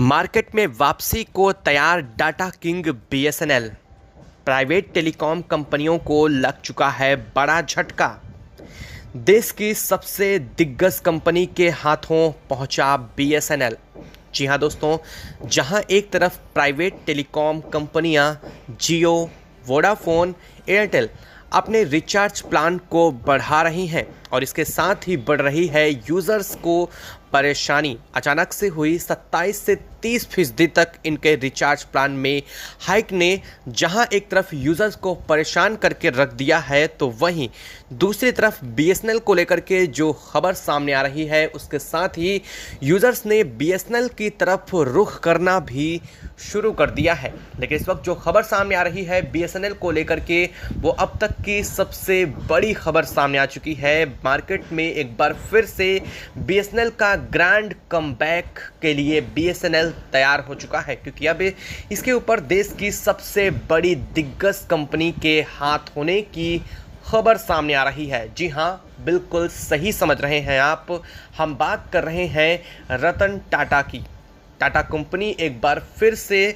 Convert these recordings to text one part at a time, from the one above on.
Market में वापसी को तैयार data king BSNL. Private telecom कंपनियों को लग चुका है बड़ा झटका। देश की सबसे दिग्गज कंपनी के हाथों पहुंचा बीएसएनएल। जी हां दोस्तों, जहां एक तरफ प्राइवेट टेलीकॉम कंपनियां जियो, वोडाफोन, एयरटेल अपने रिचार्ज प्लान को बढ़ा रही हैं और इसके साथ ही बढ़ रही है यूज़र्स को परेशानी। अचानक से हुई 27 से 30% तक इनके रिचार्ज प्लान में हाइक ने जहां एक तरफ यूज़र्स को परेशान करके रख दिया है, तो वहीं दूसरी तरफ बीएसएनएल को लेकर के जो खबर सामने आ रही है उसके साथ ही यूज़र्स ने बीएसएनएल की तरफ रुख करना भी शुरू कर दिया है। लेकिन इस वक्त जो खबर सामने आ रही है बीएसएनएल को लेकर के, वो अब तक की सबसे बड़ी खबर सामने आ चुकी है। मार्केट में एक बार फिर से बीएसएनएल का ग्रैंड कमबैक के लिए बीएसएनएल तैयार हो चुका है, क्योंकि अब इसके ऊपर देश की सबसे बड़ी दिग्गज कंपनी के हाथ होने की खबर सामने आ रही है। जी हां, बिल्कुल सही समझ रहे हैं आप, हम बात कर रहे हैं रतन टाटा की। टाटा कंपनी एक बार फिर से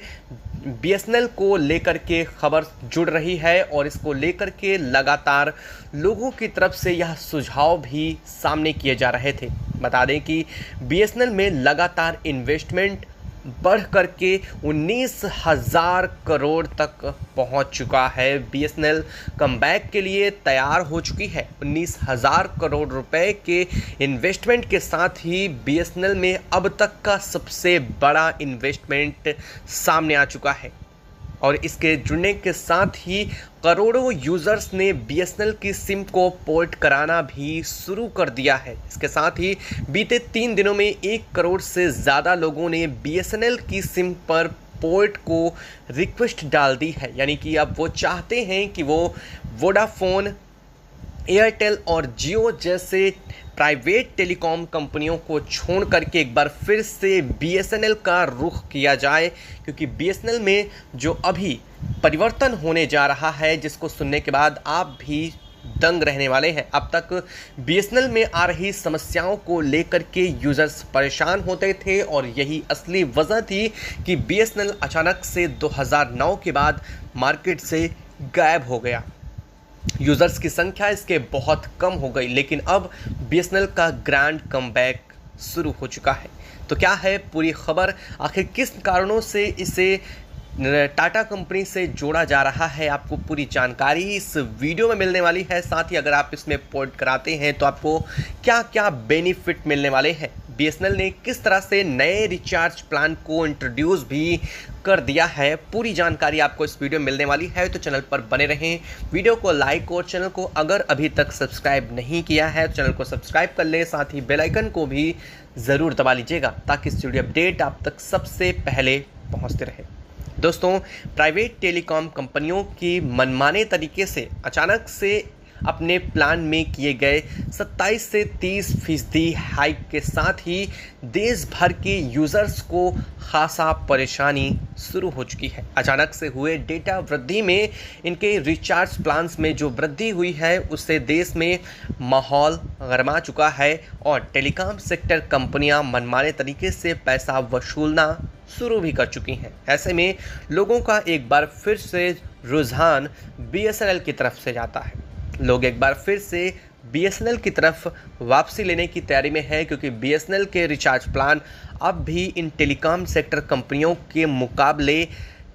बीएसएनएल को लेकर के खबर जुड़ रही है और इसको लेकर के लगातार लोगों की तरफ से यह सुझाव भी सामने किए जा रहे थे। बता दें कि बीएसएनएल में लगातार इन्वेस्टमेंट बढ़ करके 19,000 करोड़ तक पहुंच चुका है। बीएसएनएल कमबैक के लिए तैयार हो चुकी है। 19,000 करोड़ रुपए के इन्वेस्टमेंट के साथ ही बीएसएनएल में अब तक का सबसे बड़ा इन्वेस्टमेंट सामने आ चुका है और इसके जुड़ने के साथ ही करोड़ों यूज़र्स ने बीएसएनएल की सिम को पोर्ट कराना भी शुरू कर दिया है। इसके साथ ही बीते 3 दिनों में 1 करोड़ से ज़्यादा लोगों ने बीएसएनएल की सिम पर पोर्ट को रिक्वेस्ट डाल दी है। यानी कि अब वो चाहते हैं कि वो वोडाफोन, एयरटेल और जियो जैसे प्राइवेट टेलीकॉम कंपनियों को छोड़ करके एक बार फिर से बीएसएनएल का रुख किया जाए, क्योंकि बीएसएनएल में जो अभी परिवर्तन होने जा रहा है, जिसको सुनने के बाद आप भी दंग रहने वाले हैं। अब तक बीएसएनएल में आ रही समस्याओं को लेकर के यूज़र्स परेशान होते थे और यही असली वजह थी कि बीएसएनएल अचानक से 2009 के बाद मार्केट से गायब हो गया। यूज़र्स की संख्या इसके बहुत कम हो गई, लेकिन अब बीएसएनएल का ग्रैंड कमबैक शुरू हो चुका है। तो क्या है पूरी खबर, आखिर किस कारणों से इसे टाटा कंपनी से जोड़ा जा रहा है, आपको पूरी जानकारी इस वीडियो में मिलने वाली है। साथ ही अगर आप इसमें पोर्ट कराते हैं तो आपको क्या क्या बेनिफिट मिलने वाले हैं, बीएसएनएल ने किस तरह से नए रिचार्ज प्लान को इंट्रोड्यूस भी कर दिया है, पूरी जानकारी आपको इस वीडियो में मिलने वाली है। तो चैनल पर बने रहें, वीडियो को लाइक और चैनल को अगर अभी तक सब्सक्राइब नहीं किया है तो चैनल को सब्सक्राइब कर लें। साथ ही बेल आइकन को भी ज़रूर दबा लीजिएगा ताकि इस वीडियो अपडेट आप तक सबसे पहले पहुँचते रहे। दोस्तों, प्राइवेट टेलीकॉम कंपनियों की मनमाने तरीके से अचानक से अपने प्लान में किए गए 27 से 30% हाइक के साथ ही देश भर के यूज़र्स को खासा परेशानी शुरू हो चुकी है। अचानक से हुए डेटा वृद्धि में इनके रिचार्ज प्लान्स में जो वृद्धि हुई है उससे देश में माहौल गरमा चुका है और टेलीकॉम सेक्टर कंपनियां मनमाने तरीके से पैसा वसूलना शुरू भी कर चुकी हैं। ऐसे में लोगों का एक बार फिर से रुझान बीएसएनएल की तरफ से जाता है। लोग एक बार फिर से बीएसएनएल की तरफ वापसी लेने की तैयारी में है, क्योंकि बीएसएनएल के रिचार्ज प्लान अब भी इन टेलीकॉम सेक्टर कंपनियों के मुकाबले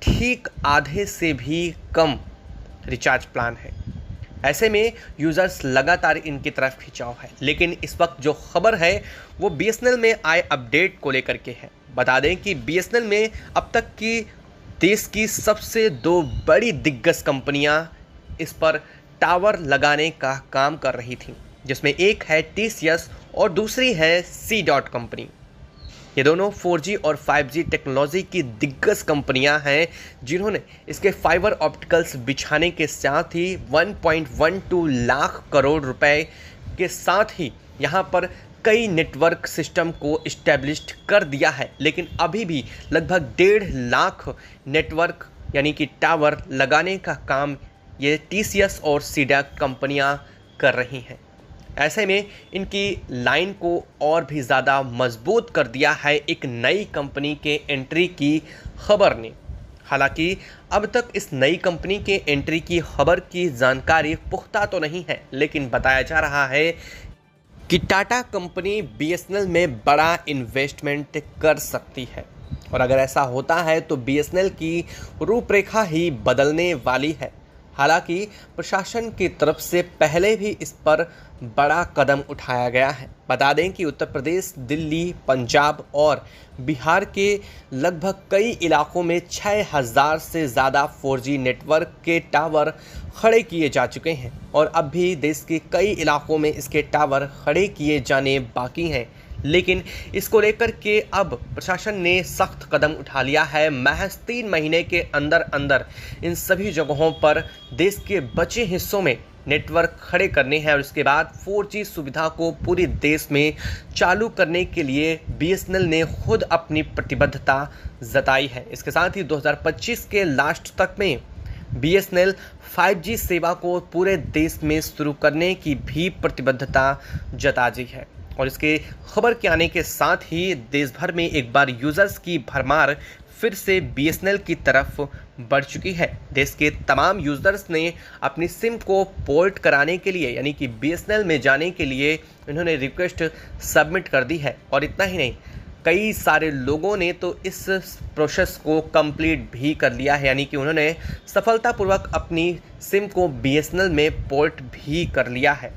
ठीक आधे से भी कम रिचार्ज प्लान है। ऐसे में यूज़र्स लगातार इनकी तरफ खिंचाव है। लेकिन इस वक्त जो खबर है वो बीएसएनएल में आए अपडेट को लेकर के है। बता दें कि बीएसएनएल में अब तक की देश की सबसे 2 बड़ी दिग्गज कंपनियां इस पर टावर लगाने का काम कर रही थी, जिसमें एक है टीसीएस और दूसरी है सी डॉट कंपनी। ये दोनों 4G और 5G टेक्नोलॉजी की दिग्गज कंपनियां हैं, जिन्होंने इसके फाइबर ऑप्टिकल्स बिछाने के साथ ही 1.12 लाख करोड़ रुपए के साथ ही यहाँ पर कई नेटवर्क सिस्टम को इस्टेब्लिश्ड कर दिया है। लेकिन अभी भी लगभग 1.5 लाख नेटवर्क यानी कि टावर लगाने का काम ये टीसीएस और सीडा कंपनियां कर रही हैं। ऐसे में इनकी लाइन को और भी ज़्यादा मजबूत कर दिया है एक नई कंपनी के एंट्री की खबर ने। हालांकि अब तक इस नई कंपनी के एंट्री की खबर की जानकारी पुख्ता तो नहीं है, लेकिन बताया जा रहा है कि टाटा कंपनी बीएसएनएल में बड़ा इन्वेस्टमेंट कर सकती है। और अगर ऐसा होता है तो बीएसएनएल की रूपरेखा ही बदलने वाली है। हालांकि प्रशासन की तरफ से पहले भी इस पर बड़ा कदम उठाया गया है। बता दें कि उत्तर प्रदेश, दिल्ली, पंजाब और बिहार के लगभग कई इलाकों में 6000 से ज़्यादा 4G नेटवर्क के टावर खड़े किए जा चुके हैं और अब भी देश के कई इलाकों में इसके टावर खड़े किए जाने बाकी हैं। लेकिन इसको लेकर के अब प्रशासन ने सख्त कदम उठा लिया है। महज 3 महीने के अंदर अंदर इन सभी जगहों पर देश के बचे हिस्सों में नेटवर्क खड़े करने हैं और इसके बाद 4G सुविधा को पूरे देश में चालू करने के लिए बीएसएनएल ने खुद अपनी प्रतिबद्धता जताई है। इसके साथ ही 2025 के लास्ट तक में बीएसएनएल 5G सेवा को पूरे देश में शुरू करने की भी प्रतिबद्धता जता दी है। और इसके खबर के आने के साथ ही देश भर में एक बार यूजर्स की भरमार फिर से बीएसएनएल की तरफ बढ़ चुकी है। देश के तमाम यूजर्स ने अपनी सिम को पोर्ट कराने के लिए यानी कि बीएसएनएल में जाने के लिए इन्होंने रिक्वेस्ट सबमिट कर दी है। और इतना ही नहीं, कई सारे लोगों ने तो इस प्रोसेस को कंप्लीट भी कर लिया है, यानी कि उन्होंने सफलतापूर्वक अपनी सिम को बीएसएनएल में पोर्ट भी कर लिया है।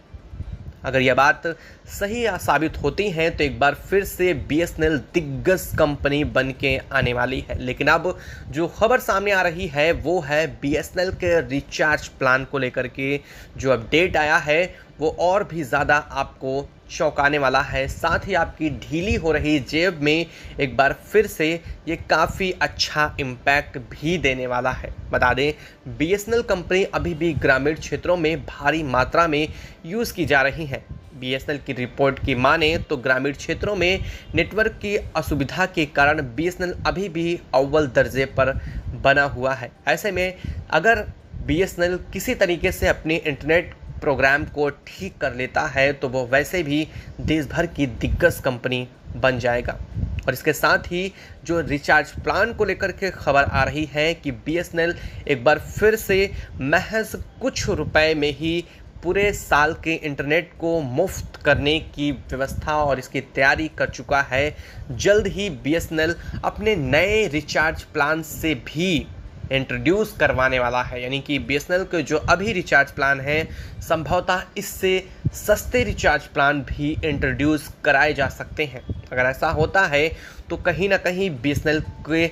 अगर यह बात सही साबित होती है तो एक बार फिर से बीएसएनएल दिग्गज कंपनी बन के आने वाली है। लेकिन अब जो खबर सामने आ रही है वो है बीएसएनएल के रिचार्ज प्लान को लेकर के जो अपडेट आया है वो और भी ज़्यादा आपको चौंकाने वाला है। साथ ही आपकी ढीली हो रही जेब में एक बार फिर से ये काफ़ी अच्छा इम्पैक्ट भी देने वाला है। बता दें, बीएसएनएल कंपनी अभी भी ग्रामीण क्षेत्रों में भारी मात्रा में यूज़ की जा रही है। बीएसएनएल की रिपोर्ट की माने तो ग्रामीण क्षेत्रों में नेटवर्क की असुविधा के कारण बीएसएनएल अभी भी अव्वल दर्जे पर बना हुआ है। ऐसे में अगर बीएसएनएल किसी तरीके से अपने इंटरनेट प्रोग्राम को ठीक कर लेता है तो वो वैसे भी देश भर की दिग्गज कंपनी बन जाएगा। और इसके साथ ही जो रिचार्ज प्लान को लेकर के खबर आ रही है कि बीएसएनएल एक बार फिर से महज कुछ रुपए में ही पूरे साल के इंटरनेट को मुफ्त करने की व्यवस्था और इसकी तैयारी कर चुका है। जल्द ही बीएसएनएल अपने नए रिचार्ज प्लान से भी इंट्रोड्यूस करवाने वाला है, यानी कि बीएसएनएल के जो अभी रिचार्ज प्लान हैं संभवतः इससे सस्ते रिचार्ज प्लान भी इंट्रोड्यूस कराए जा सकते हैं। अगर ऐसा होता है तो कहीं ना कहीं बीएसएनएल के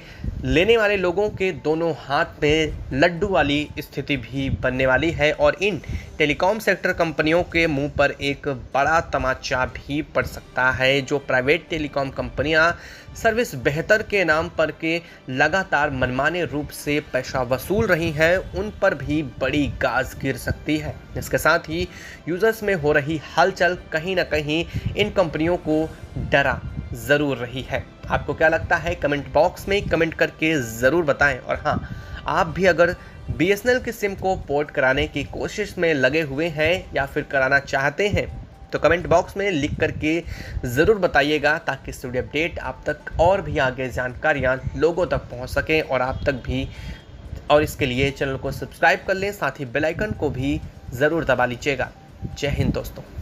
लेने वाले लोगों के दोनों हाथ में लड्डू वाली स्थिति भी बनने वाली है और इन टेलीकॉम सेक्टर कंपनियों के मुंह पर एक बड़ा तमाचा भी पड़ सकता है। जो प्राइवेट टेलीकॉम कंपनियां सर्विस बेहतर के नाम पर के लगातार मनमाने रूप से पैसा वसूल रही हैं, उन पर भी बड़ी गाज गिर सकती है। इसके साथ ही यूजर्स में हो रही हलचल कहीं ना कहीं इन कंपनियों को डरा ज़रूर रही है। आपको क्या लगता है कमेंट बॉक्स में कमेंट करके ज़रूर बताएं। और हाँ, आप भी अगर बीएसएनएल की सिम को पोर्ट कराने की कोशिश में लगे हुए हैं या फिर कराना चाहते हैं तो कमेंट बॉक्स में लिख करके ज़रूर बताइएगा, ताकि स्टूडियो अपडेट आप तक और भी आगे जानकारियाँ लोगों तक पहुँच सकें और आप तक भी। और इसके लिए चैनल को सब्सक्राइब कर लें, साथ ही बेल आइकन को भी ज़रूर दबा लीजिएगा। जय हिंद दोस्तों।